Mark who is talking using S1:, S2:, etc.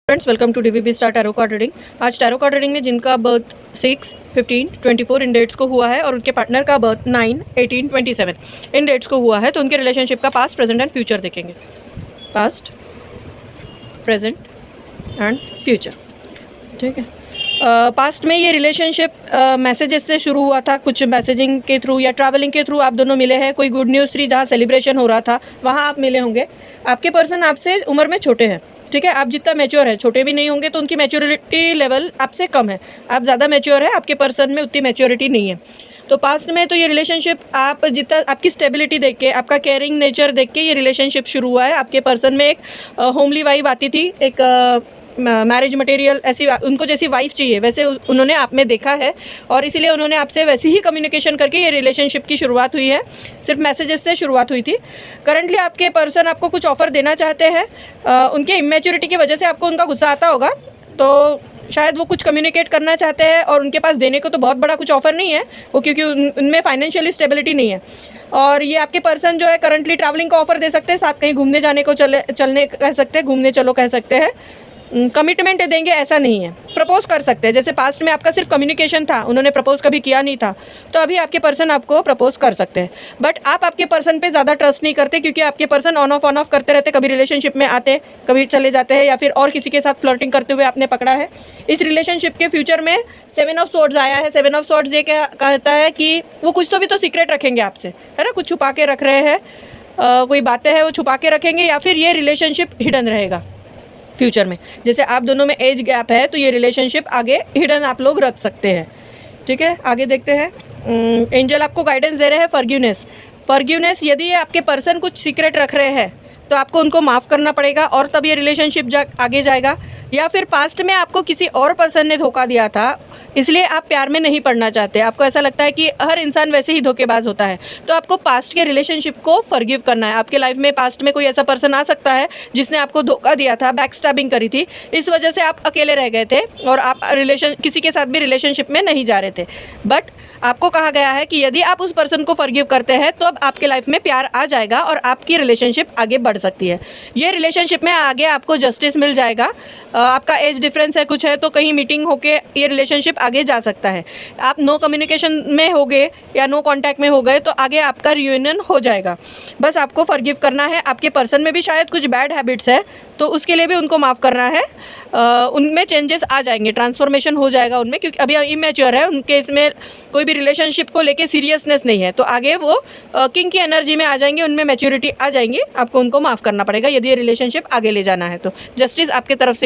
S1: Friends, welcome to DVB star tarot card reading. आज tarot card reading में जिनका birth 6, 15, 24 इन dates को हुआ है और उनके पार्टनर का बर्थ 9, 18, 27 इन डेट्स को हुआ है, तो उनके रिलेशनशिप का पास्ट, प्रेजेंट एंड फ्यूचर देखेंगे। Past, present and future. ठीक है। पास्ट में ये रिलेशनशिप मैसेजेस से शुरू हुआ था, कुछ मैसेजिंग के थ्रू या ट्रैवलिंग के थ्रू आप दोनों मिले हैं। कोई गुड न्यूज़ थी, जहाँ सेलिब्रेशन हो रहा था वहाँ आप मिले होंगे। आपके पर्सन आपसे उम्र में छोटे हैं। ठीक है, आप जितना मैच्योर है, छोटे भी नहीं होंगे तो उनकी मैच्योरिटी लेवल आपसे कम है। आप ज़्यादा मैच्योर है, आपके पर्सन में उतनी मैच्योरिटी नहीं है। तो पास्ट में तो ये रिलेशनशिप आप जितना आपकी स्टेबिलिटी देख के, आपका केयरिंग नेचर देख के ये रिलेशनशिप शुरू हुआ है। आपके पर्सन में एक होमली वाइब आती थी, एक मैरिज मटेरियल, ऐसी उनको जैसी वाइफ चाहिए वैसे उन्होंने आप में देखा है और इसीलिए उन्होंने आपसे वैसी ही कम्युनिकेशन करके ये रिलेशनशिप की शुरुआत हुई है। सिर्फ मैसेजेस से शुरुआत हुई थी। करंटली आपके पर्सन आपको कुछ ऑफ़र देना चाहते हैं। उनके इमेच्योरिटी की वजह से आपको उनका गुस्सा आता होगा, तो शायद वो कुछ कम्युनिकेट करना चाहते हैं और उनके पास देने को तो बहुत बड़ा कुछ ऑफ़र नहीं है वो, क्योंकि उनमें फाइनेंशियली स्टेबिलिटी नहीं है। और ये आपके पर्सन जो है करंटली ट्रैवलिंग का ऑफ़र दे सकते हैं, साथ कहीं घूमने जाने को चलने कह सकते हैं, घूमने चलो कह सकते हैं। कमिटमेंट देंगे ऐसा नहीं है। प्रपोज कर सकते हैं, जैसे पास्ट में आपका सिर्फ कम्युनिकेशन था, उन्होंने प्रपोज कभी किया नहीं था, तो अभी आपके पर्सन आपको प्रपोज कर सकते हैं। बट आप आपके पर्सन पे ज़्यादा ट्रस्ट नहीं करते, क्योंकि आपके पर्सन ऑन ऑफ करते रहते, कभी रिलेशनशिप में आते, कभी चले जाते हैं, या फिर और किसी के साथ फ्लर्टिंग करते हुए आपने पकड़ा है। इस रिलेशनशिप के फ्यूचर में 7 ऑफ स्वॉर्ड्स आया है। 7 ऑफ स्वॉर्ड्स ये क्या कहता है कि वो कुछ तो भी तो सीक्रेट रखेंगे आपसे, है ना, कुछ छुपा के रख रहे हैं, कोई बातें हैं वो छुपा के रखेंगे, या फिर ये रिलेशनशिप हिडन रहेगा फ्यूचर में। जैसे आप दोनों में एज गैप है, तो ये रिलेशनशिप आगे हिडन आप लोग रख सकते हैं। ठीक है, आगे देखते हैं। एंजल आपको गाइडेंस दे रहे हैं फॉरगिवनेस। यदि आपके पर्सन कुछ सीक्रेट रख रहे हैं तो आपको उनको माफ़ करना पड़ेगा और तब ये रिलेशनशिप आगे जाएगा। या फिर पास्ट में आपको किसी और पर्सन ने धोखा दिया था, इसलिए आप प्यार में नहीं पड़ना चाहते। आपको ऐसा लगता है कि हर इंसान वैसे ही धोखेबाज होता है, तो आपको पास्ट के रिलेशनशिप को फॉरगिव करना है। आपके लाइफ में पास्ट में कोई ऐसा पर्सन आ सकता है जिसने आपको धोखा दिया था, बैक स्टैबिंग करी थी, इस वजह से आप अकेले रह गए थे और आप किसी के साथ भी रिलेशनशिप में नहीं जा रहे थे। बट आपको कहा गया है कि यदि आप उस पर्सन को फॉरगिव करते हैं तो अब आपके लाइफ में प्यार आ जाएगा और आपकी रिलेशनशिप आगे बढ़ सकती है। ये रिलेशनशिप में आगे आपको जस्टिस मिल जाएगा। आपका एज डिफरेंस है कुछ है, तो कहीं मीटिंग होके ये रिलेशनशिप आगे जा सकता है। आप नो कम्युनिकेशन में हो गए या नो कांटेक्ट में हो गए तो आगे आपका रियूनियन हो जाएगा। बस आपको फॉरगिव करना है। आपके पर्सन में भी शायद कुछ बैड हैबिट्स है, तो उसके लिए भी उनको माफ़ करना है। उनमें चेंजेस आ जाएंगे, ट्रांसफॉर्मेशन हो जाएगा उनमें, क्योंकि अभी इमेच्योर है, उनके इसमें कोई भी रिलेशनशिप को लेके सीरियसनेस नहीं है, तो आगे वो किंग की एनर्जी में आ जाएंगे, उनमें मैच्योरिटी आ जाएंगी। आपको उनको माफ़ करना पड़ेगा यदि ये रिलेशनशिप आगे ले जाना है तो। जस्टिस आपके तरफ से